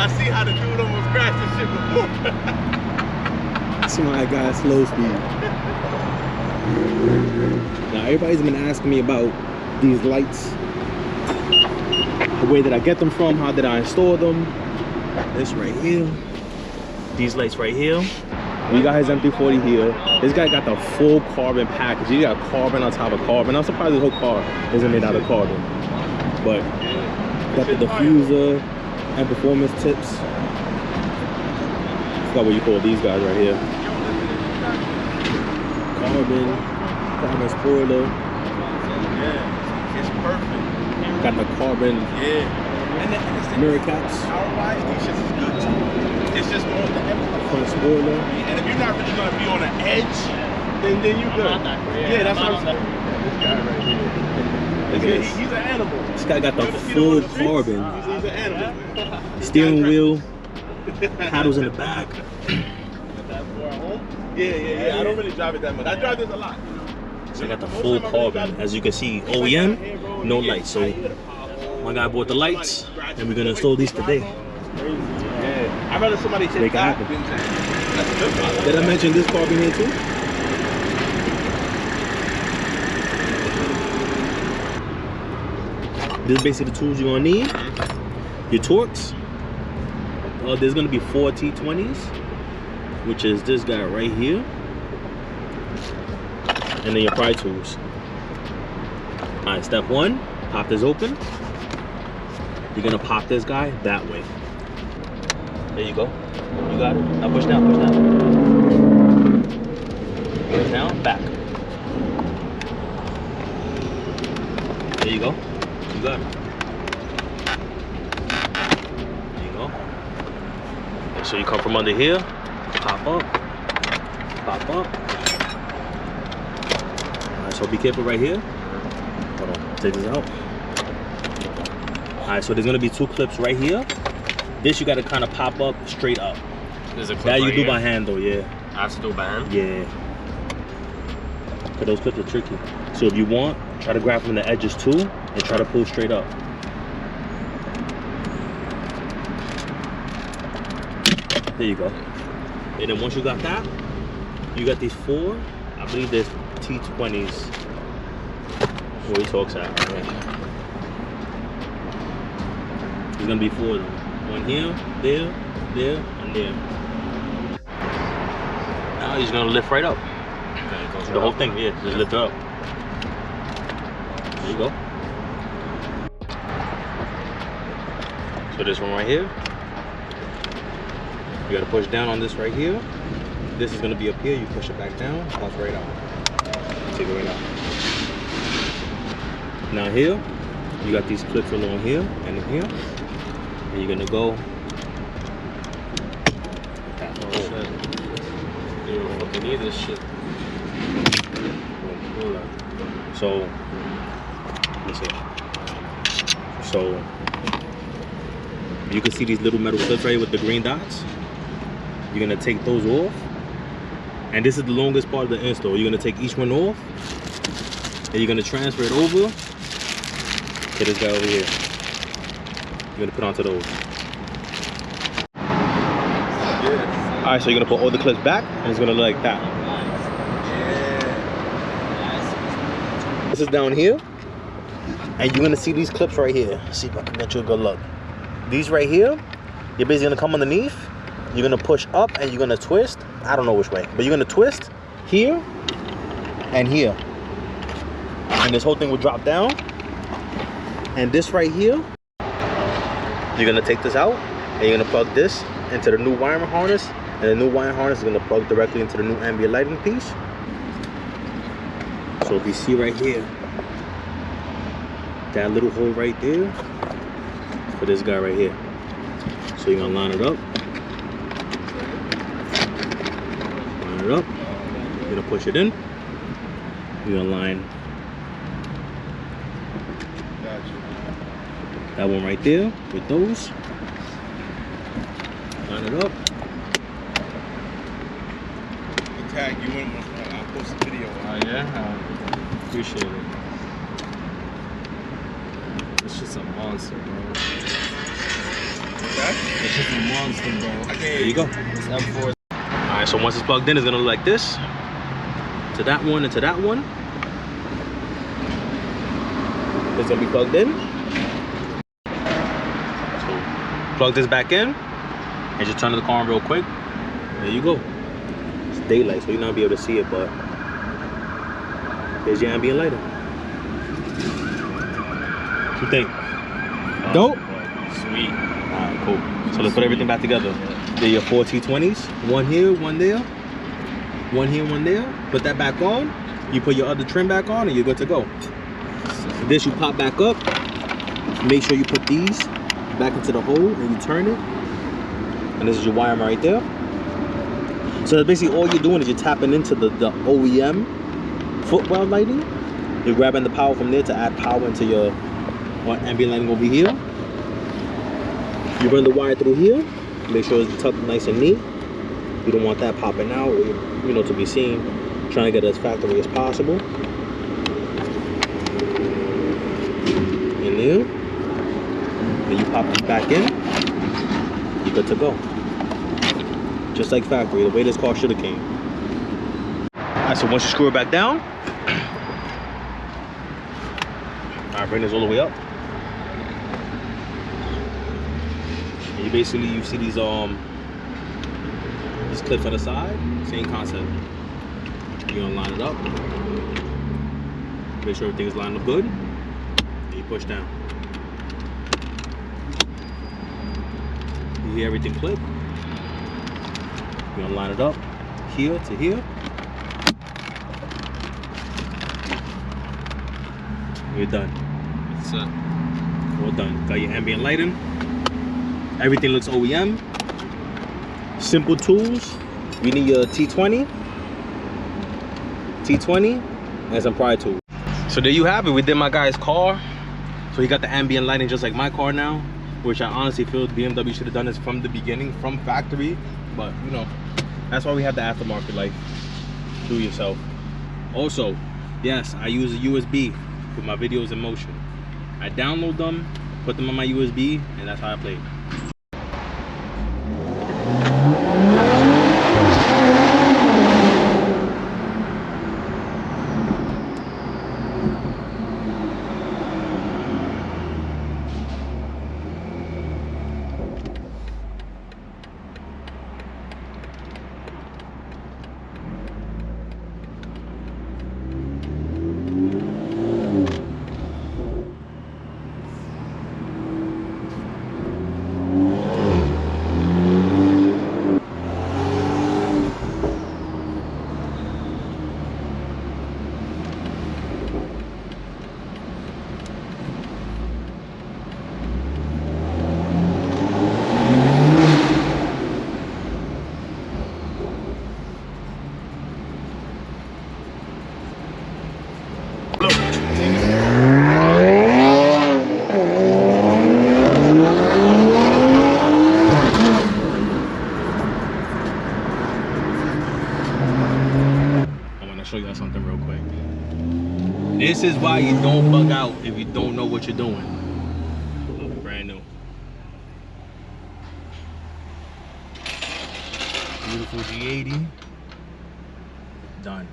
I see how the dude almost crashed the shit before. Somebody got slow speed. Now everybody's been asking me about these lights, the way that I get them from, how did I install them. This right here, these lights right here. We got his M340 here. This guy got the full carbon package. He got carbon on top of carbon. I'm surprised this whole car isn't made out of carbon. But got the diffuser and performance tips. I forgot what you call these guys right here. Carbon spoiler. Yeah, it's perfect. Got the carbon mirror caps. Power-wise, these shit is good too. It's just more the Front spoiler. And if you're not really gonna be on the edge, then you good. Yeah, that's what I'm saying. This guy right here. Look at he's an animal. This guy got the full carbon. He's an animal. Steering wheel, paddles in the back. Yeah. I don't really drive it that much. I drive this a lot. So I got the full carbon. As you can see, OEM, no lights. So my guy bought the lights, and we're gonna install these today. Yeah, I'd rather somebody take Make it happen. Did I mention this carbon here too? This is basically the tools you're gonna need. Your Torx. There's gonna be 4 T20s, which is this guy right here. And then your pry tools. Alright, step 1, pop this open. You're gonna pop this guy that way. There you go. You got it. Now push down, push down. Push down, back. There you go. You got it. There you go. So you come from under here, pop up, pop up. Alright, so be careful right here. Hold on, take this out. Alright, so there's gonna be 2 clips right here. This you gotta kind of pop up straight up. There's a clip that you right do here? by hand though, yeah. I have to do it by hand? Yeah. Cause those clips are tricky. So if you want, try to grab from the edges too, and try to pull straight up. There you go. And then once you got that, you got these 4, I believe there's T20s. Where he talks at, right? There's gonna be 4 of them. One here, there, and there. Now he's gonna lift right up. Okay, The whole thing, yeah, just lift it up. There you go. So this one right here, you gotta push down on this right here. This is gonna be up here, you push it back down, pops right out. Take it right out. Now here, you got these clips along here and in here. And you're gonna go. Oh shit. You don't fucking need this shit. So, let's see. So, you can see these little metal clips right here with the green dots. You're gonna take those off. And this is the longest part of the install. You're gonna take each one off. And you're gonna transfer it over to this guy over here. You're gonna put onto those. Alright, so you're gonna put all the clips back and it's gonna look like that. This is down here. And you're gonna see these clips right here. See if I can get you a good look. These right here, you're basically gonna come underneath. You're gonna push up and you're gonna twist. I don't know which way, but you're gonna twist here and here. And this whole thing will drop down. And this right here, you're gonna take this out and you're gonna plug this into the new wiring harness, and the new wiring harness is gonna plug directly into the new ambient lighting piece. So if you see right here, that little hole right there for this guy right here. So you're gonna line it up. Line it up. You're gonna push it in. You're gonna line that one right there with those. Line it up. Tag you in, I'll post a video. Oh yeah? Appreciate it. This shit's a monster, bro. It's just a monster, bro. There you go. This M4. Alright, so once it's plugged in, it's gonna look like this. To that one and to that one. It's gonna be plugged in. So plug this back in and just turn the car on real quick. There you go. It's daylight, so you're not gonna be able to see it, but here's your ambient lighting. What you think? Dope? Sweet. Alright, cool. So let's put everything back together. There are your 4 T20s. One here, one there. One here, one there. Put that back on. You put your other trim back on and you're good to go. This you pop back up. Make sure you put these back into the hole and you turn it. And this is your wiring right there. So basically all you're doing is you're tapping into the OEM footwell lighting. You're grabbing the power from there to add power into your ambient lighting over here. You run the wire through here. Make sure it's tucked nice and neat. You don't want that popping out or, you know, to be seen. Trying to get it as factory as possible. In there. Then you pop this back in. You're good to go. Just like factory, the way this car should have came. Alright, so once you screw it back down, alright, bring this all the way up. And you basically, you see these clips on the side, same concept. You're gonna line it up. Make sure everything is lined up good. And you push down. You hear everything clip. You're gonna line it up here to here. You're done. That's it. All done. Got your ambient lighting. Everything looks OEM. Simple tools. You need your T20, and some pry tools. So there you have it. We did my guy's car. So he got the ambient lighting just like my car now, which I honestly feel BMW should have done this from the beginning, from factory. But you know, that's why we have the aftermarket light. Do yourself. Also, yes, I use a USB with my videos in motion. I download them, put them on my USB, and that's how I play. Show y'all something real quick. This is why you don't bug out if you don't know what you're doing. Look, brand new. Beautiful G80. Done.